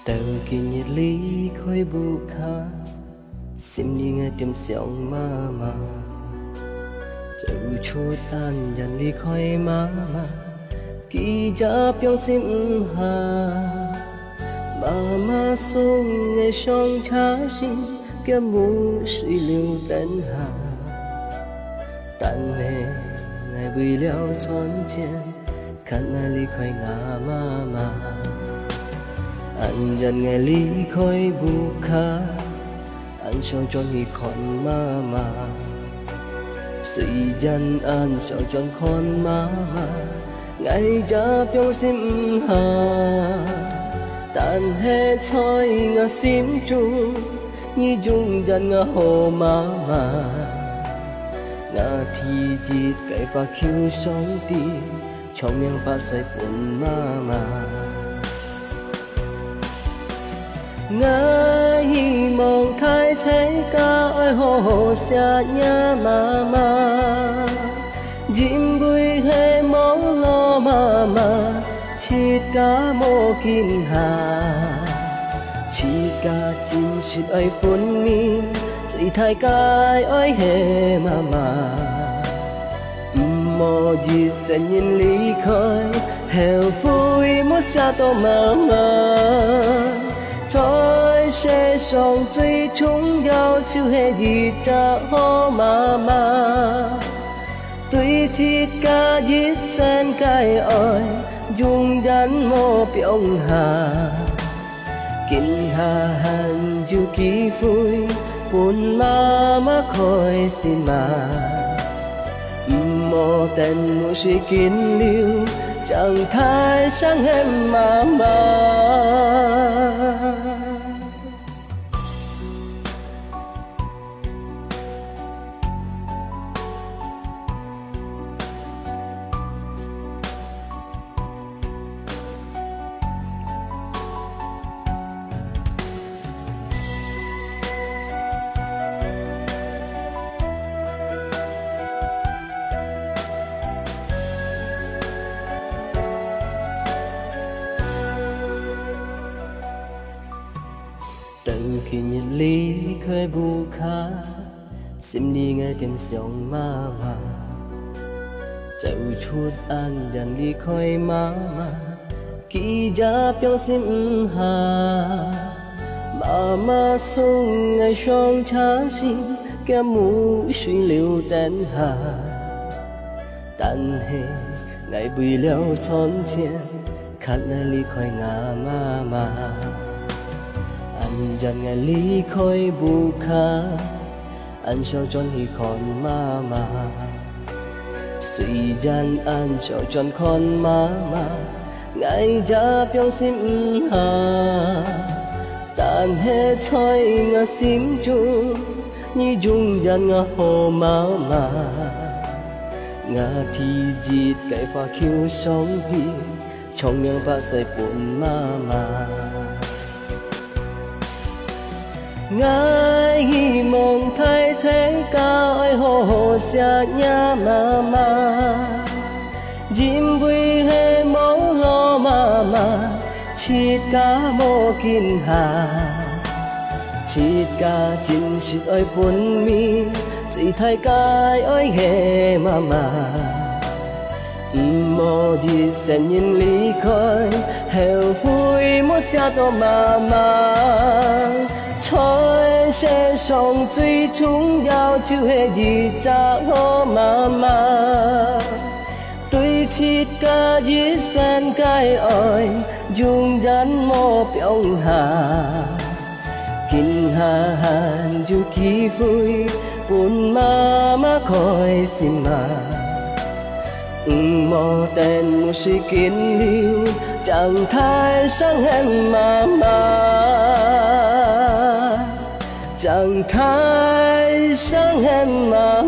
từ khi nhiệt lý khói bu khá xin đi nghe tìm giọng mà dẫu chút an dần đi khói mà kỳ cha piong sim hà mà sông ngày sông cha xin kia mu suy lưu tận hà tận mê ngày bùi liao chọn chén khăn ai ly khói ngà mà anh dần ngày ly khói bu khá anh sao cho nghỉ khon mà suy dân anh sao cho khon mà ngày cha piong sim hà tan hết thôi ngã sim chung như chung dân ngã hồ mà ngã thì chỉ cái pha khiêu sóng đi trong miệng pha say buồn mà ngã hy vọng thay thế cả ôi hồ xa nhà mà chim vui hay máu lo mà chỉ cả mô kim hà chỉ cả chim xịt ơi phun mi chỉ thay cái ôi hè mà mô gì sẽ nhìn lý khói heo vui mất xa tô mà thôi sẽ sống truy chúng nhau chưa hề gì cha hô mà tuy chỉ cả giết sen cái ơi dùng dán mô piong hà kinh hà hàn dù kỳ vui buồn mà khói xin mà mô tên mô suy kín liêu chẳng thay sáng em mà từ khi nhiệt lý khơi bu khá xin đi nghe tiếng giọng mà dẫu chút an dần đi khói mà kỳ cha piong sim hà mà sông ngày sông cha xin kia mu suy lưu tận hà tận hè ngày bùi liao chọn chén khăn ai ly khói ngà mà anh dần ngày ly khói bu khá anh sao cho nghỉ khon mà suy dân anh sao cho khon mà ngày cha piong sim hà tan hết thôi ngã sim chung như chung dân ngã hồ mà ngã thì giết cái pha khiêu sóng đi trong miệng pha say buồn mà ngài hy vọng thay thế cả ôi hồ xa nhà mà chim vui hay máu lo mà chỉ cả mô kim hà chỉ cả chim xịt ơi buồn mi chỉ thay cái ôi hè mà mô gì sẽ nhìn lý khói heo vui mất xa tô mà thôi sẽ sống truy chúng nhau chưa hề gì cha ngô mà tuy chỉ cả giết sen cái ơi dùng dán mô piong hà kinh hà hàn dù kỳ vui buồn mà khói xin mà mô tên mô suy kiến liêu chẳng thay sáng em mà chẳng thay sáng em mà